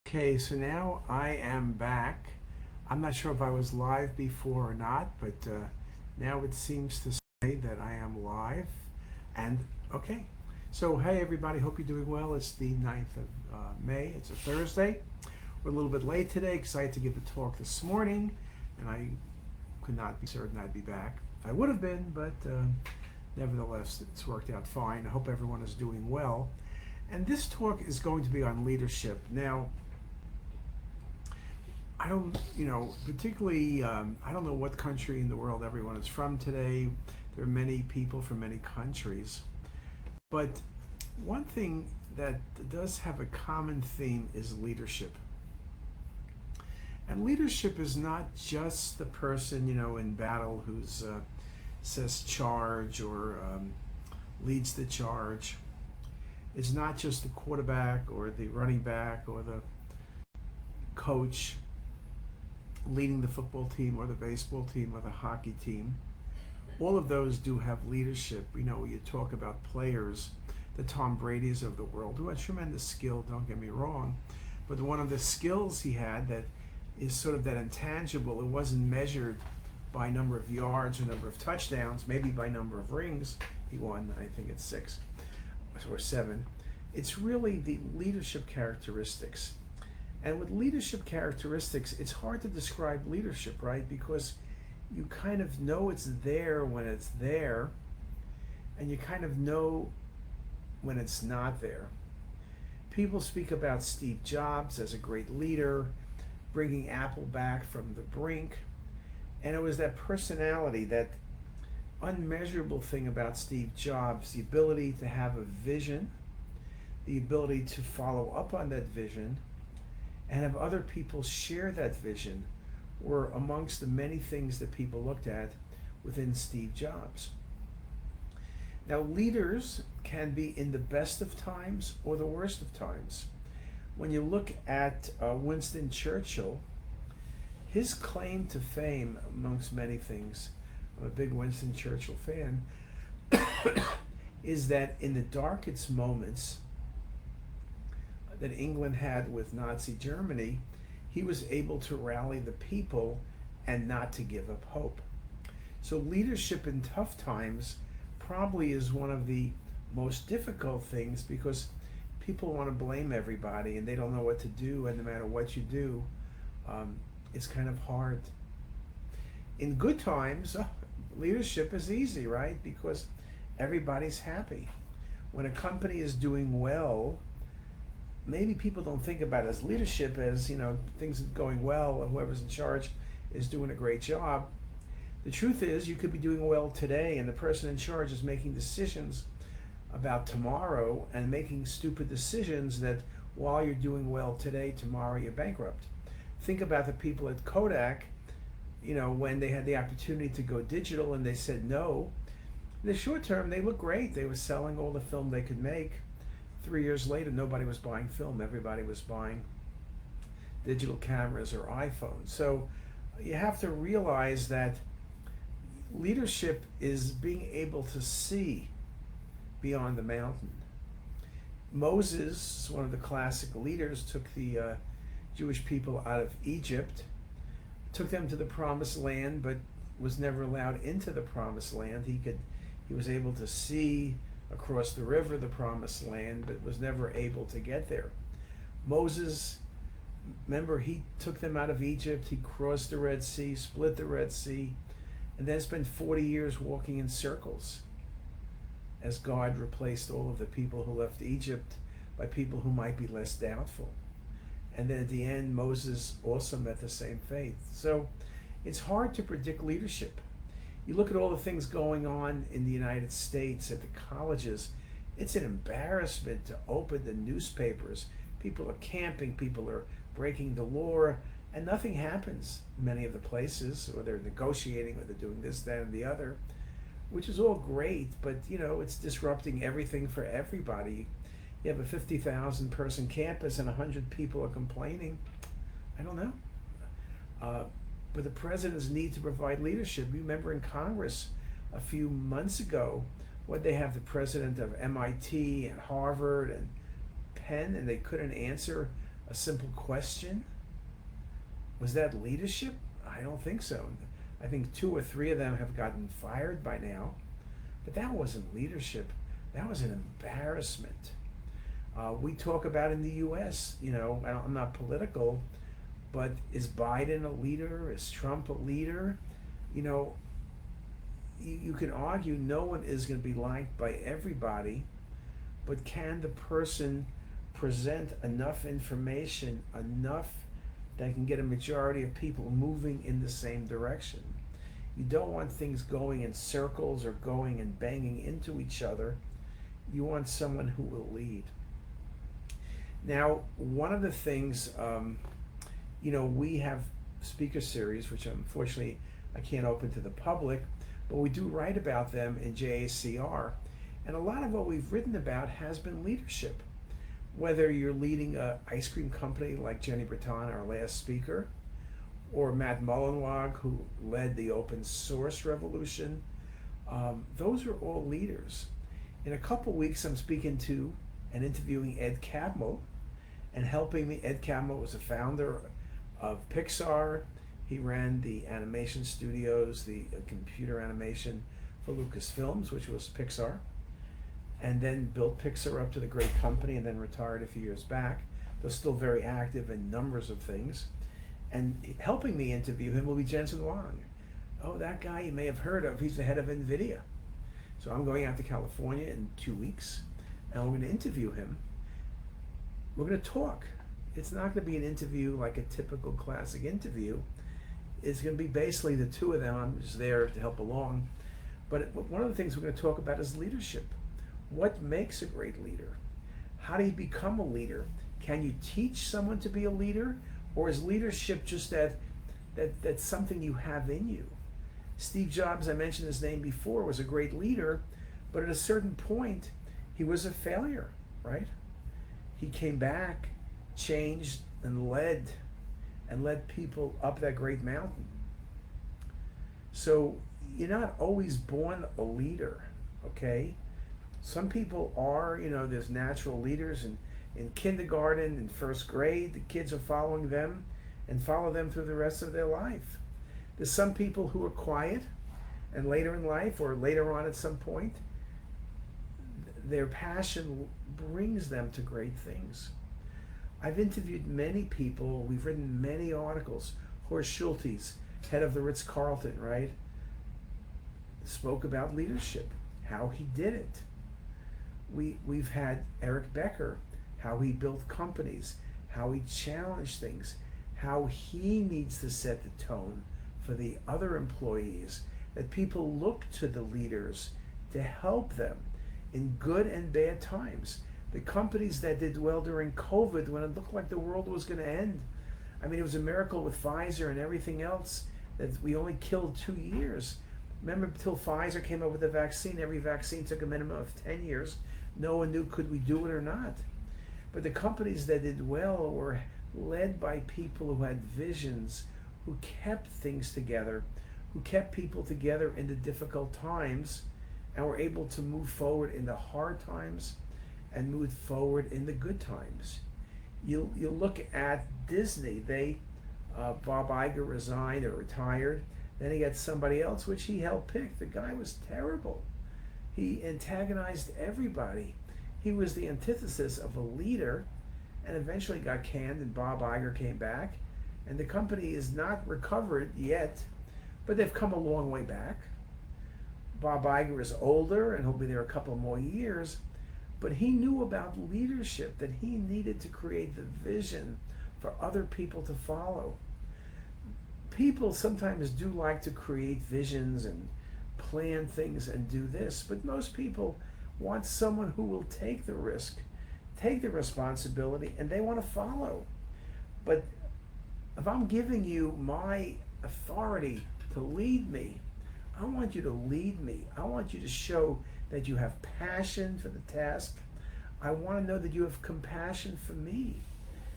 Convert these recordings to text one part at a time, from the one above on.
Okay, so now I am back. I'm not sure if I was live before or not, but now it seems to say that I am live. And okay, so hey everybody, hope you're doing well. It's the 9th of May, it's a Thursday. We're a little bit late today because I had to give a talk this morning and I could not be certain I'd be back. I would have been, but nevertheless, it's worked out fine. I hope everyone is doing well. And this talk is going to be on leadership. Now, I don't, particularly, I don't know what country in the world everyone is from today. There are many people from many countries. But one thing that does have a common theme is leadership. And leadership is not just the person, in battle who's says charge or leads the charge. It's not just the quarterback or the running back or the coach leading the football team or the baseball team or the hockey team. All of those do have leadership. You talk about players, the Tom Brady's of the world, who had tremendous skill, don't get me wrong. But one of the skills he had that is sort of that intangible, it wasn't measured by number of yards or number of touchdowns, maybe by number of rings. He won, I think it's 6 or 7. It's really the leadership characteristics. And with leadership characteristics, it's hard to describe leadership, right? Because you kind of know it's there when it's there, and you kind of know when it's not there. People speak about Steve Jobs as a great leader, bringing Apple back from the brink. And it was that personality, that unmeasurable thing about Steve Jobs, the ability to have a vision, the ability to follow up on that vision, and have other people share that vision, were amongst the many things that people looked at within Steve Jobs. Now, leaders can be in the best of times or the worst of times. When you look at Winston Churchill, his claim to fame, amongst many things, I'm a big Winston Churchill fan, is that in the darkest moments that England had with Nazi Germany, he was able to rally the people and not to give up hope. So leadership in tough times probably is one of the most difficult things, because people want to blame everybody and they don't know what to do, and no matter what you do, it's kind of hard. In good times, leadership is easy, right? Because everybody's happy. When a company is doing well, maybe people don't think about it as leadership as, things are going well and whoever's in charge is doing a great job. The truth is, you could be doing well today and the person in charge is making decisions about tomorrow and making stupid decisions that while you're doing well today, tomorrow you're bankrupt. Think about the people at Kodak, when they had the opportunity to go digital and they said no. In the short term, they looked great. They were selling all the film they could make. 3 years later, nobody was buying film. Everybody was buying digital cameras or iPhones. So you have to realize that leadership is being able to see beyond the mountain. Moses, one of the classic leaders, took the Jewish people out of Egypt, took them to the promised land, but was never allowed into the promised land. He was able to see across the river the promised land, but was never able to get there. Moses, remember, he took them out of Egypt, he crossed the Red Sea, split the Red Sea, and then spent 40 years walking in circles as God replaced all of the people who left Egypt by people who might be less doubtful. And then at the end, Moses also met the same fate. So it's hard to predict leadership. You look at all the things going on in the United States at the colleges, it's an embarrassment to open the newspapers. People are camping, people are breaking the law, and nothing happens in many of the places, or they're negotiating, or they're doing this, that, and the other, which is all great, but it's disrupting everything for everybody. You have a 50,000 person campus and 100 people are complaining. I don't know. But the presidents need to provide leadership. You remember in Congress a few months ago, what they have, the president of MIT and Harvard and Penn, and they couldn't answer a simple question. Was that leadership? I don't think so. I think 2 or 3 of them have gotten fired by now, but that wasn't leadership. That was an embarrassment. We talk about in the U.S., I'm not political, but is Biden a leader? Is Trump a leader? You can argue no one is going to be liked by everybody, but can the person present enough information, enough that can get a majority of people moving in the same direction? You don't want things going in circles or going and banging into each other. You want someone who will lead. Now, one of the things, we have speaker series, which unfortunately I can't open to the public, but we do write about them in JACR. And a lot of what we've written about has been leadership. Whether you're leading an ice cream company like Jenny Breton, our last speaker, or Matt Mullenweg, who led the open source revolution, those are all leaders. In a couple weeks, I'm speaking to and interviewing Ed Catmull, and helping me. Ed Catmull was a founder of Pixar. He ran the animation studios, the computer animation for Lucasfilms, which was Pixar, and then built Pixar up to the great company, and then retired a few years back. They're still very active in numbers of things. And helping me interview him will be Jensen Huang. Oh, that guy you may have heard of. He's the head of NVIDIA. So I'm going out to California in 2 weeks, and we're going to interview him. We're going to talk. It's not going to be an interview like a typical classic interview. It's going to be basically the two of them. I'm just there to help along. But one of the things we're going to talk about is leadership. What makes a great leader? How do you become a leader? Can you teach someone to be a leader? Or is leadership just that's something you have in you? Steve Jobs, I mentioned his name before, was a great leader, but at a certain point, he was a failure, right? He came back, changed, and led people up that great mountain. So you're not always born a leader, okay? Some people are, there's natural leaders, and in kindergarten and first grade, the kids are following them and follow them through the rest of their life. There's some people who are quiet, and later in life or later on at some point, their passion brings them to great things. I've interviewed many people, we've written many articles. Horst Schultes, head of the Ritz-Carlton, right? Spoke about leadership, how he did it. We've had Eric Becker, how he built companies, how he challenged things, how he needs to set the tone for the other employees, that people look to the leaders to help them in good and bad times. The companies that did well during COVID, when it looked like the world was going to end. I mean, it was a miracle with Pfizer and everything else that we only killed 2 years. Remember, until Pfizer came up with the vaccine, every vaccine took a minimum of 10 years. No one knew could we do it or not. But the companies that did well were led by people who had visions, who kept things together, who kept people together in the difficult times, and were able to move forward in the hard times and move forward in the good times. You look at Disney. Bob Iger resigned or retired. Then he got somebody else, which he helped pick. The guy was terrible. He antagonized everybody. He was the antithesis of a leader, and eventually got canned, and Bob Iger came back. And the company is not recovered yet, but they've come a long way back. Bob Iger is older, and he'll be there a couple more years, but he knew about leadership, that he needed to create the vision for other people to follow. People sometimes do like to create visions and plan things and do this, but most people want someone who will take the risk, take the responsibility, and they want to follow. But if I'm giving you my authority to lead me, I want you to lead me. I want you to show that you have passion for the task. I want to know that you have compassion for me,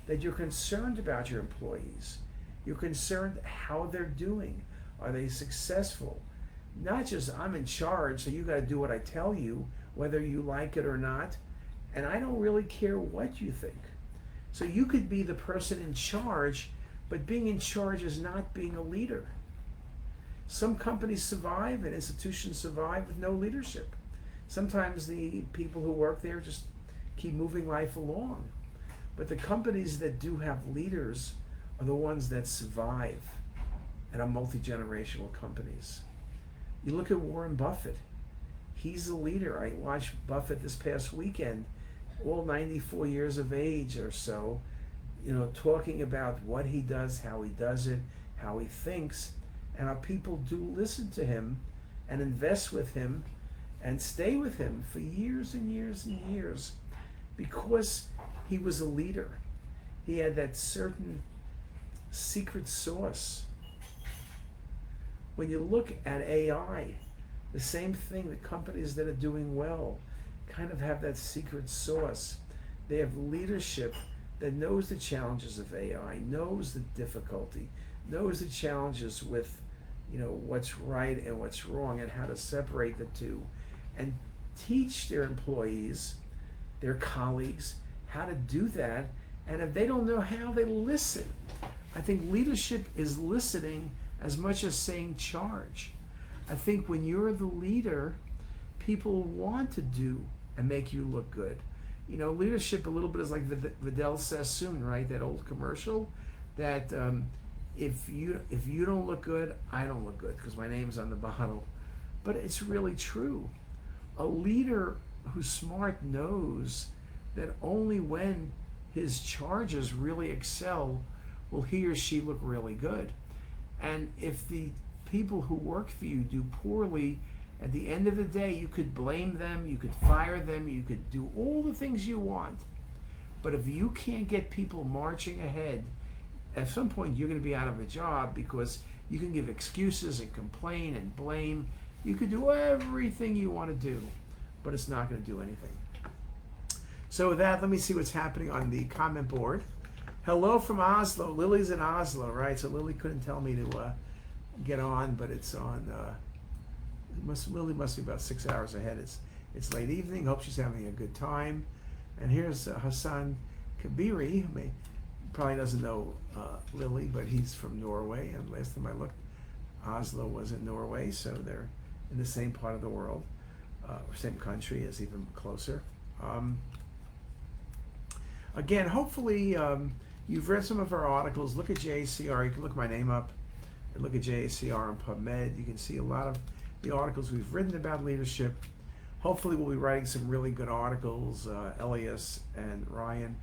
that you're concerned about your employees. You're concerned how they're doing. Are they successful? Not just I'm in charge, so you got to do what I tell you, whether you like it or not. And I don't really care what you think. So you could be the person in charge, but being in charge is not being a leader. Some companies survive and institutions survive with no leadership. Sometimes the people who work there just keep moving life along. But the companies that do have leaders are the ones that survive and are multi-generational companies. You look at Warren Buffett. He's a leader. I watched Buffett this past weekend, all 94 years of age or so, talking about what he does, how he does it, how he thinks, and how people do listen to him and invest with him and stay with him for years and years and years because he was a leader. He had that certain secret sauce. When you look at AI, the same thing, the companies that are doing well kind of have that secret sauce. They have leadership that knows the challenges of AI, knows the difficulty, knows the challenges with what's right and what's wrong and how to separate the two, and teach their employees, their colleagues, how to do that. And if they don't know how, they listen. I think leadership is listening as much as saying charge. I think when you're the leader, people want to do and make you look good. Leadership a little bit is like Vidal Sassoon, right? That old commercial that if you don't look good, I don't look good because my name's on the bottle. But it's really true. A leader who's smart knows that only when his charges really excel will he or she look really good. And if the people who work for you do poorly, at the end of the day, you could blame them, you could fire them, you could do all the things you want. But if you can't get people marching ahead, at some point you're going to be out of a job because you can give excuses and complain and blame. You could do everything you want to do, but it's not going to do anything. So with that, let me see what's happening on the comment board. Hello from Oslo. Lily's in Oslo, right? So Lily couldn't tell me to get on, but it's on. Lily must be about 6 hours ahead. It's late evening. Hope she's having a good time. And here's Hassan Kabiri. Probably doesn't know Lily, but he's from Norway. And last time I looked, Oslo was in Norway, so they're in the same part of the world, same country, is even closer. Again, hopefully you've read some of our articles. Look at JACR. You can look my name up and look at JACR on PubMed. You can see a lot of the articles we've written about leadership. Hopefully we'll be writing some really good articles, Elias and Ryan,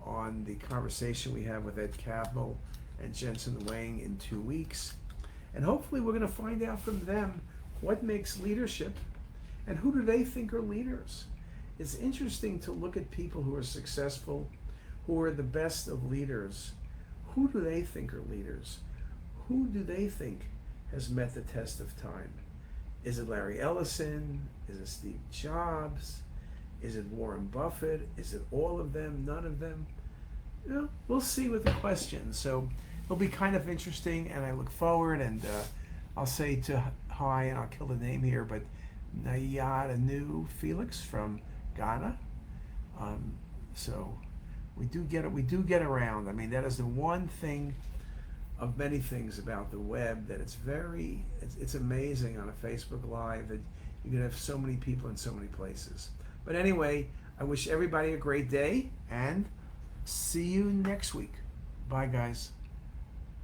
on the conversation we have with Ed Catmull and Jensen Wang in 2 weeks. And hopefully we're going to find out from them what makes leadership and who do they think are leaders. It's interesting to look at people who are successful, who are the best of leaders. Who do they think are leaders? Who do they think has met the test of time? Is it Larry Ellison? Is it Steve Jobs? Is it Warren Buffett? Is it all of them? None of them? We'll see with the questions. So it'll be kind of interesting, and I look forward, and I'll say hi, and I'll kill the name here, but Nayadanu Felix from Ghana. So we do get around. I mean, that is the one thing of many things about the web that it's amazing on a Facebook Live that you can have so many people in so many places. But anyway, I wish everybody a great day and see you next week. Bye, guys.